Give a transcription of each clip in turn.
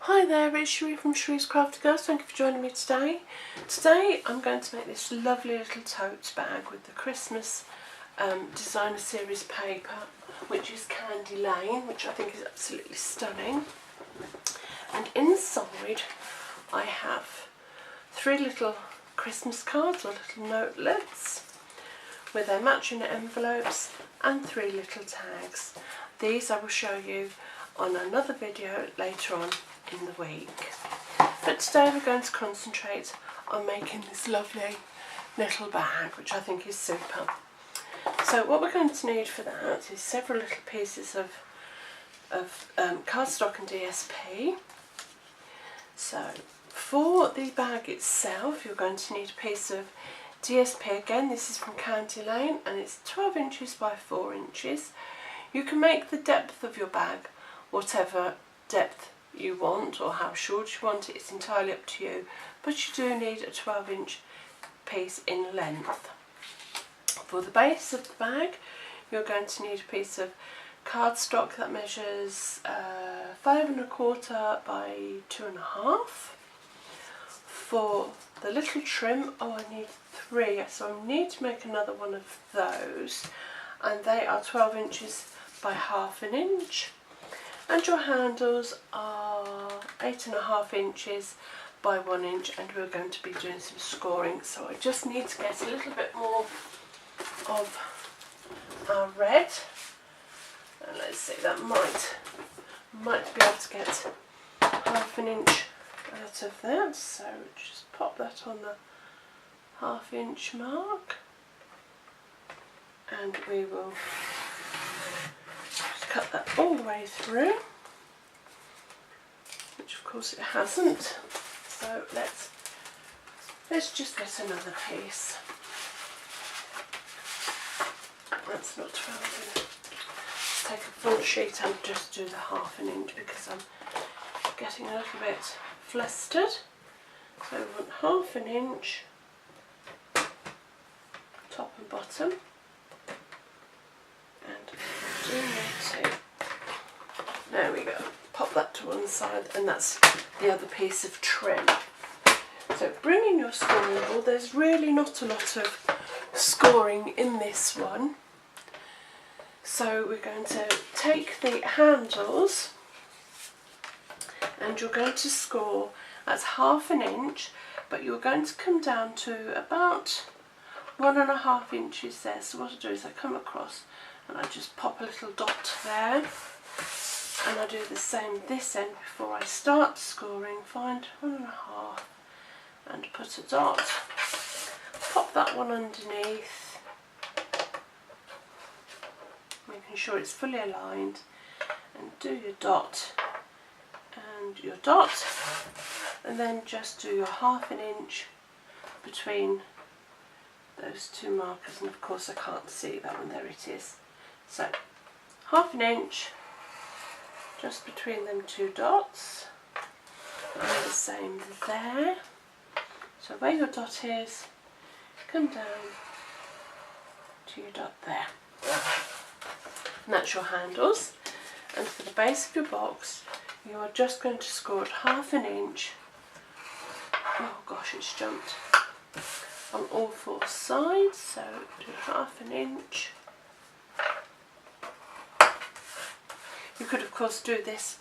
Hi there, it's Sheree from Sheree's Crafty Girls. Thank you for joining me today. Today I'm going to make this lovely little tote bag with the Christmas designer series paper, which is Candy Lane, which I think is absolutely stunning. And inside I have 3 little Christmas cards or little notelets with their matching envelopes and 3 little tags. These I will show you on another video later on in the week. But today we're going to concentrate on making this lovely little bag, which I think is super. So what we're going to need for that is several little pieces of cardstock and DSP. So for the bag itself you're going to need a piece of DSP. Again, this is from Candy Lane and it's 12 inches by 4 inches. You can make the depth of your bag whatever depth you want or how short you want it, it's entirely up to you, but you do need a 12-inch piece in length. For the base of the bag you're going to need a piece of cardstock that measures 5 1/4 by 2.5. For the little trim, I need 3, so I need to make another one of those, and they are 12 inches by 1/2 inch. And your handles are 8.5 inches by 1 inch, and we're going to be doing some scoring, so I just need to get a little bit more of our red, and let's see, that might be able to get 1/2 inch out of that, so just pop that on the 1/2 inch mark, and we will cut that all the way through, which of course it hasn't, so let's just get another piece. That's not 12 enough. Let's take a full sheet and just do the 1/2 inch because I'm getting a little bit flustered. So we want 1/2 inch top and bottom, and do need to, there we go, pop that to one side, and that's the other piece of trim. So bring in your scoring board. There's really not a lot of scoring in this one, so we're going to take the handles and you're going to score at 1/2 inch, but you're going to come down to about 1.5 inches there. So what I do is I come across and I just pop a little dot there, and I do the same this end before I start scoring. Find 1.5 and put a dot, pop that one underneath, making sure it's fully aligned, and do your dot and your dot, and then just do your 1/2 inch between those 2 markers, and of course I can't see that one, there it is. So 1/2 inch just between them 2 dots, and the same there. So where your dot is, come down to your dot there, and that's your handles. And for the base of your box you are just going to score at 1/2 inch, oh gosh, it's jumped, on all 4 sides, so do 1/2 inch. You could of course do this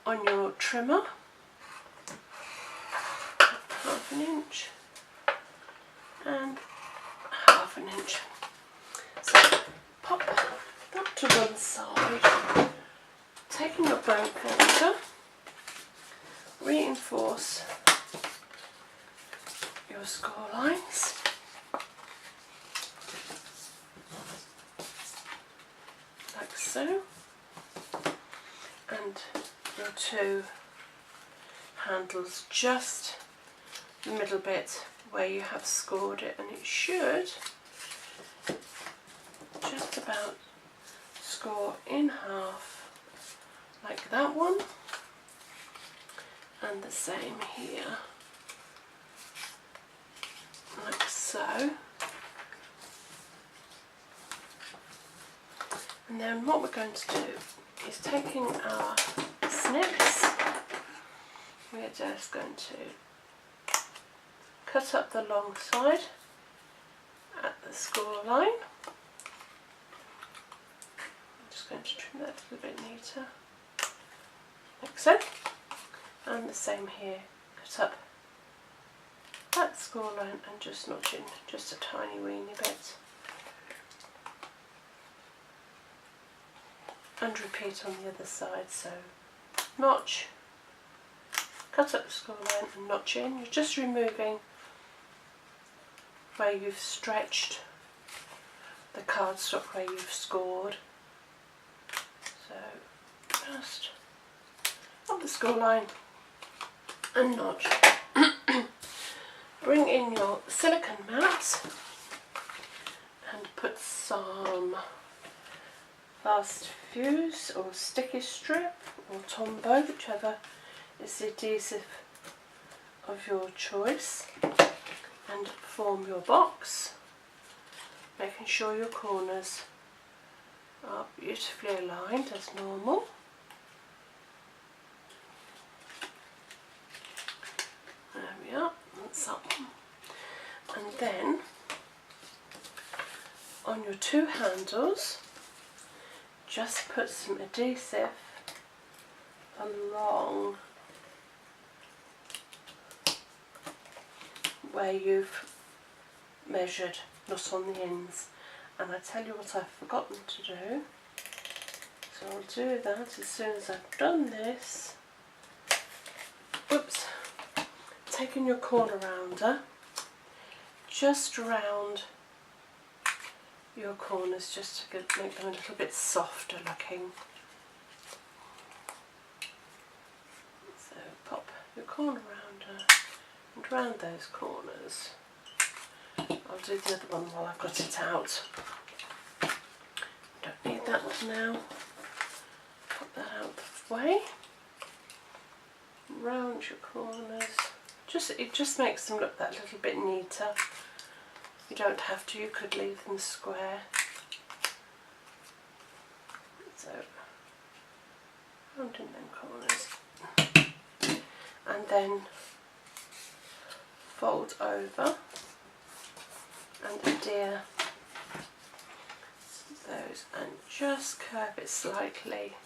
on your trimmer, 1/2 inch and 1/2 inch. So pop that to one side, taking your bone folder, reinforce your score lines, like so, and your 2 handles just the middle bit where you have scored it, and it should just about score in half like that one, and the same here, like so. And then what we're going to do is taking our snips just going to cut up the long side at the score line. I'm just going to trim that a little bit neater, like so. And the same here, cut up that score line and just notch in just a tiny weeny bit. And repeat on the other side, so notch, cut up the score line and notch in. You're just removing where you've stretched the cardstock, where you've scored. So just up the score line and notch. Bring in your silicone mat and put some fast fuse or sticky strip or Tombow, whichever is the adhesive of your choice, and form your box, making sure your corners are beautifully aligned as normal. There we are, that's that one. And then on your two handles, just put some adhesive along where you've measured, not on the ends. And I tell you what I've forgotten to do, so I'll do that as soon as I've done this. Oops. Taking your corner rounder, just round your corners just to make them a little bit softer looking. So pop your corner rounder and round those corners. I'll do the other one while I've got it out. Don't need that now. Pop that out the way. Round your corners. It just makes them look that little bit neater. You don't have to, you could leave them square. So, round in them corners. And then fold over and adhere those and just curve it slightly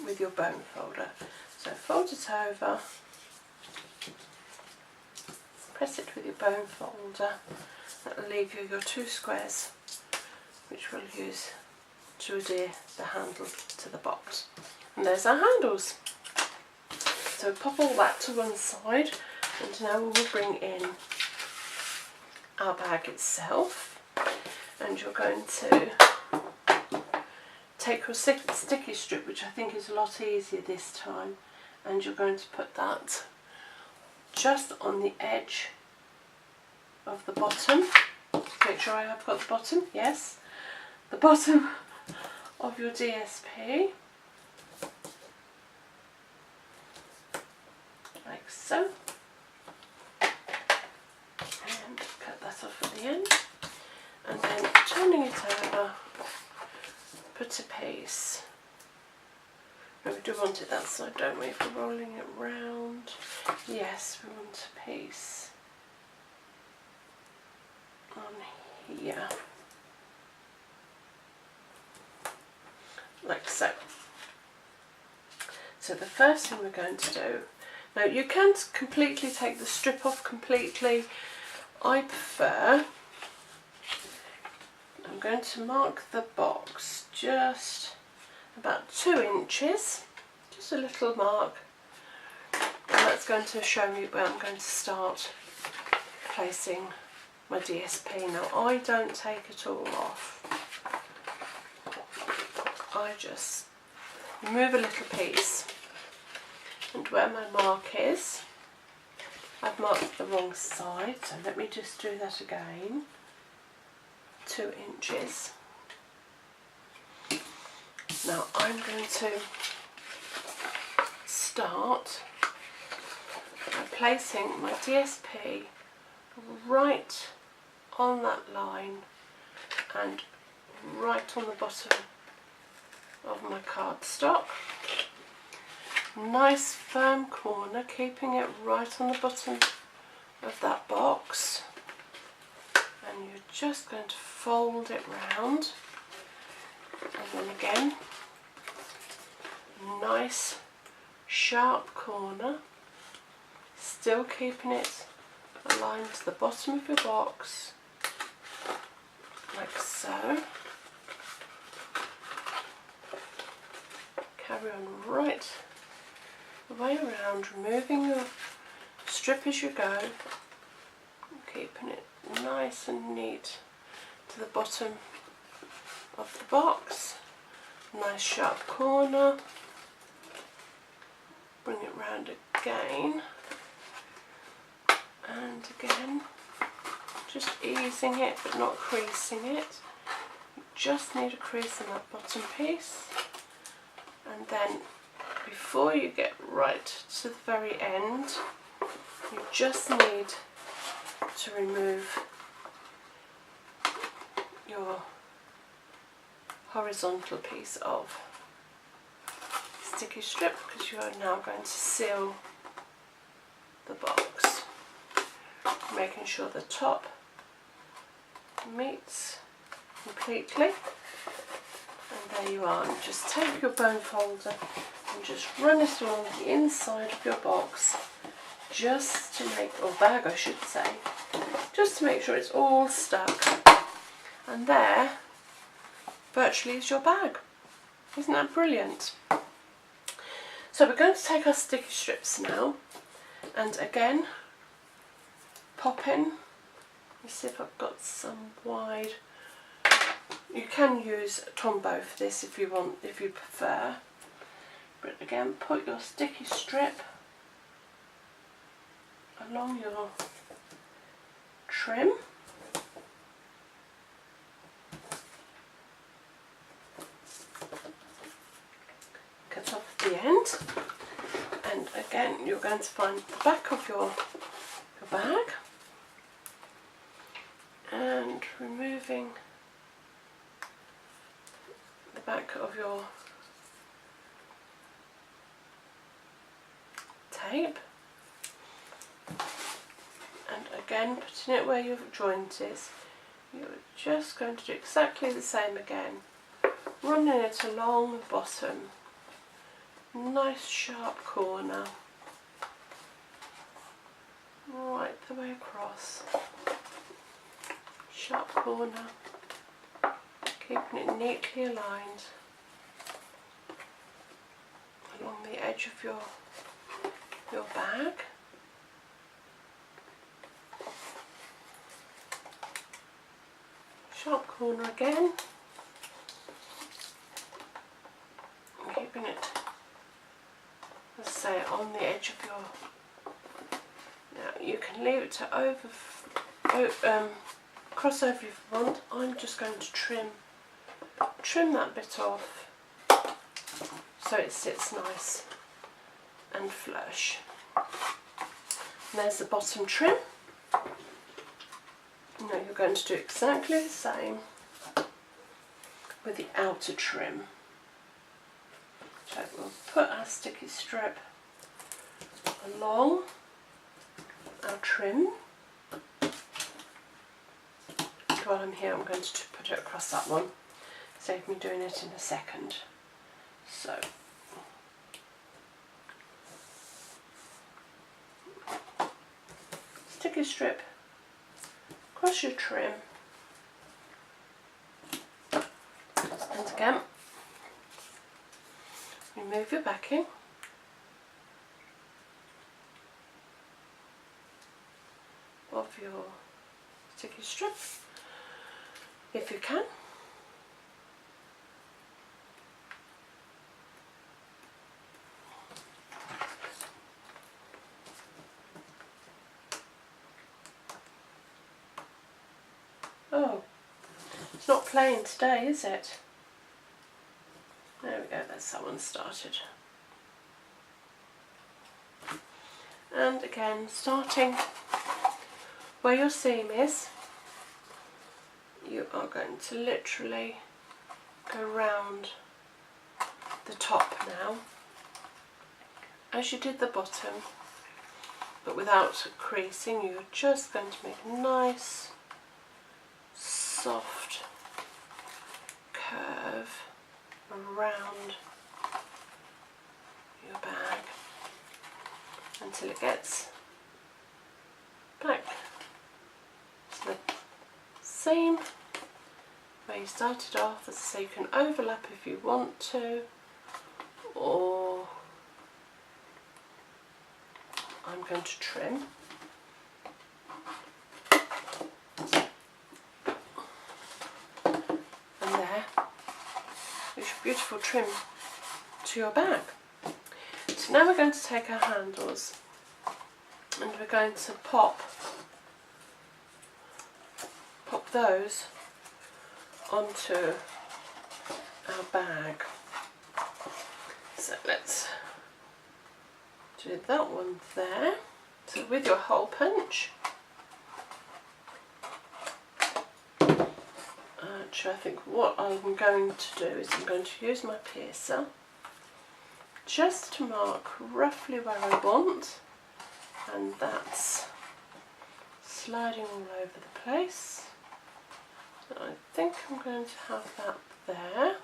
with your bone folder. So fold it over, press it with your bone folder. That will leave you your two squares, which we'll use to adhere the handle to the box. And there's our handles. So pop all that to one side, and now we'll bring in our bag itself. And you're going to take your sticky strip, which I think is a lot easier this time, and you're going to put that just on the edge of the bottom. Make sure I have got the bottom, yes, the bottom of your DSP, like so, and cut that off at the end, and then turning it over, put a piece. We do want it that side, don't we, if we're rolling it round? Yes, we want a piece on here, like so. So the first thing we're going to do, now you can completely take the strip off completely. I prefer, I'm going to mark the box just about 2 inches, just a little mark, and that's going to show me where I'm going to start placing my DSP. Now I don't take it all off, I just remove a little piece, and where my mark is, I've marked the wrong side, so let me just do that again. 2 inches. Now I'm going to start by placing my DSP right on that line and right on the bottom of my cardstock. nice firm corner, keeping it right on the bottom of that box, and you're just going to fold it round, and then again nice sharp corner, still keeping it aligned to the bottom of your box, like so. Carry on right the way around, removing your strip as you go, keeping it nice and neat to the bottom of the box. Nice sharp corner. Bring it round again and again, just easing it but not creasing it. You just need a crease in that bottom piece, and then before you get right to the very end, you just need to remove your horizontal piece of sticky strip, because you are now going to seal the box, making sure the top meets completely. And there you are. And just take your bone folder and just run it along the inside of your box, just to make, or bag I should say, just to make sure it's all stuck. And there virtually is your bag. Isn't that brilliant? So we're going to take our sticky strips now, and again pop in. Let me see if I've got some wide. You can use Tombow for this if you want, if you prefer. But again, put your sticky strip along your trim. Cut off the end, and again you're going to find the back of your bag, and removing the back of your tape, and again putting it where your joint is. You're just going to do exactly the same again, running it along the bottom, nice sharp corner, right the way across, sharp corner, keeping it neatly aligned along the edge of your bag. Sharp corner again, and keeping it, let's say, on the edge of your. Now you can leave it to cross over if you want. I'm just going to trim that bit off so it sits nice and flush. And there's the bottom trim. Now you're going to do exactly the same with the outer trim. So we'll put our sticky strip along our trim. While I'm here, I'm going to put it across that one. Save me doing it in a second. So sticky strip across your trim, and again remove your backing, of your sticky strip if you can. Oh, it's not playing today, is it? There we go, that's that one started. And again, starting where your seam is, you are going to literally go round the top now, as you did the bottom, but without creasing. You're just going to make a nice soft curve around your bag until it gets back to the same where you started off. As I say, you can overlap if you want to, or I'm going to trim. And there is your beautiful trim to your bag. So now we're going to take our handles and we're going to pop those onto our bag. So let's do that one there. So with your hole punch, actually I think what I'm going to do is I'm going to use my piercer just to mark roughly where I want, and that's sliding all over the place. So I think I'm going to have that there.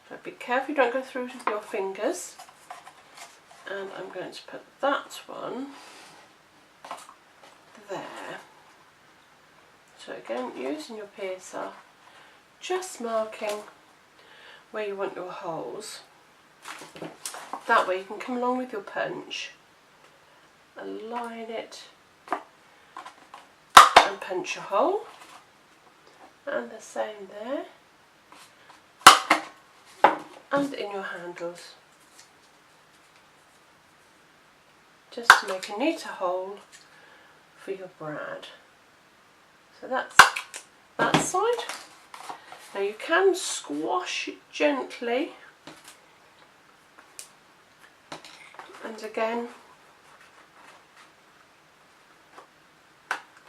So be careful you don't go through with your fingers. And I'm going to put that one there. So again, using your piercer, just marking where you want your holes. That way you can come along with your punch, align it and punch a hole. And the same there. And in your handles. Just to make a neater hole for your brad. So that's that side. Now you can squash it gently, and again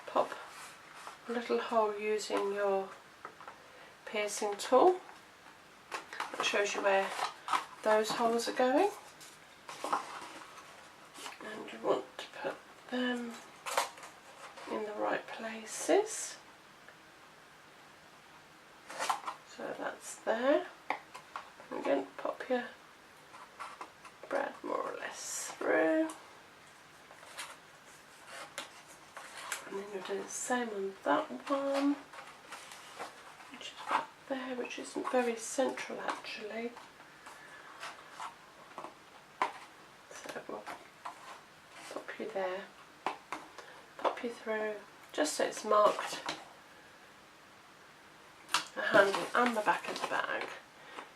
pop a little hole using your piercing tool. That shows you where those holes are going. And you want to put them in the right places. So that's there. And again, pop your brad more or less through. And then you'll do the same on that one, which is back there, which isn't very central actually. So we'll pop you there, pop you through, just so it's marked the handle and the back of the bag,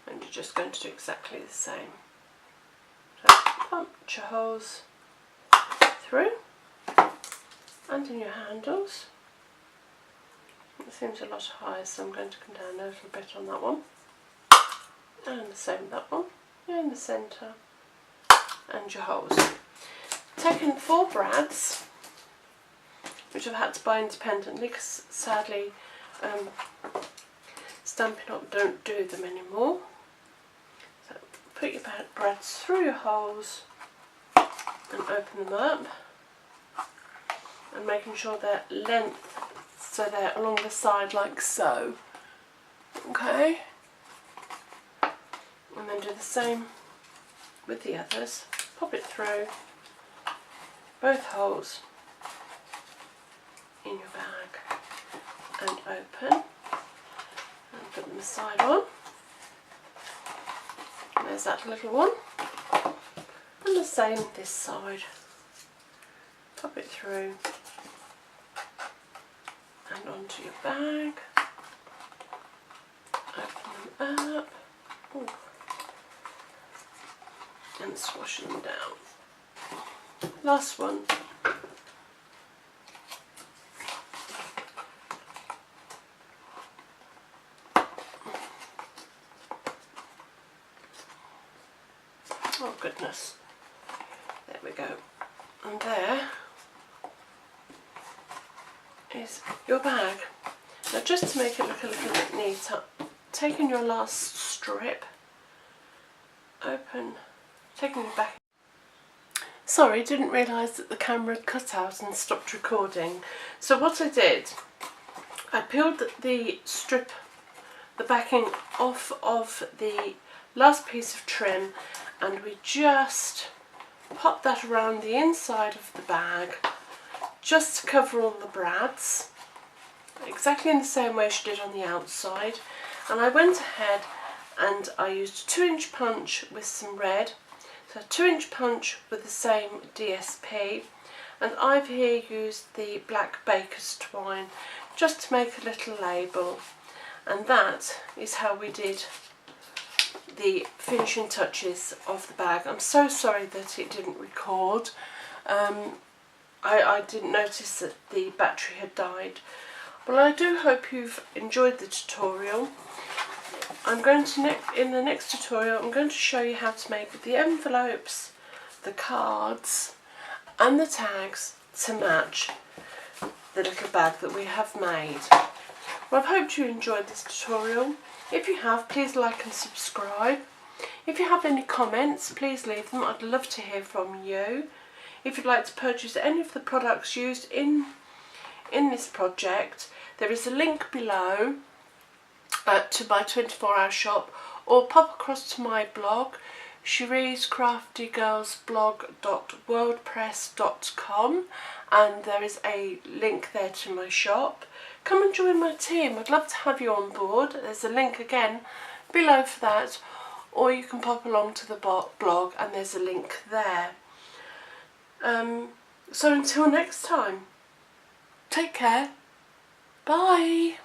and you're just going to do exactly the same. So punch your holes through and in your handles. It seems a lot higher, so I'm going to come down a little bit on that one, and the same with that one, in the centre, and your holes. Taken 4 brads, which I've had to buy independently because sadly Stampin' Up! Don't do them anymore. So put your brads through your holes and open them up, and making sure they're length, so they're along the side like so. Okay, and then do the same with the others. Pop it through both holes in your bag and open, and put them aside on. And there's that little one, and the same this side. Pop it through and onto your bag, open them up. Ooh. And swash them down. Last one. Oh goodness, there we go. And there is your bag. Now just to make it look a little bit neater, taking your last strip, taking your back Sorry, didn't realise that the camera had cut out and stopped recording. So what I did, I peeled the strip, the backing off of the last piece of trim, and we just pop that around the inside of the bag just to cover all the brads, exactly in the same way she did on the outside. And I went ahead and I used a 2-inch punch with some red, so a 2-inch punch with the same DSP, and I've here used the black baker's twine just to make a little label. And that is how we did the finishing touches of the bag. I'm so sorry that it didn't record. I didn't notice that the battery had died. Well, I do hope you've enjoyed the tutorial. I'm going to, in the next tutorial, I'm going to show you how to make the envelopes, the cards and the tags to match the little bag that we have made. Well, I've hoped you enjoyed this tutorial. If you have, please like and subscribe. If you have any comments, please leave them. I'd love to hear from you. If you'd like to purchase any of the products used in this project, there is a link below to my 24-hour shop, or pop across to my blog, cherie'scraftyGirlsblog.wordpress.com, and there is a link there to my shop. Come and join my team. I'd love to have you on board. There's a link again below for that, or you can pop along to the blog and there's a link there. So until next time, take care. Bye.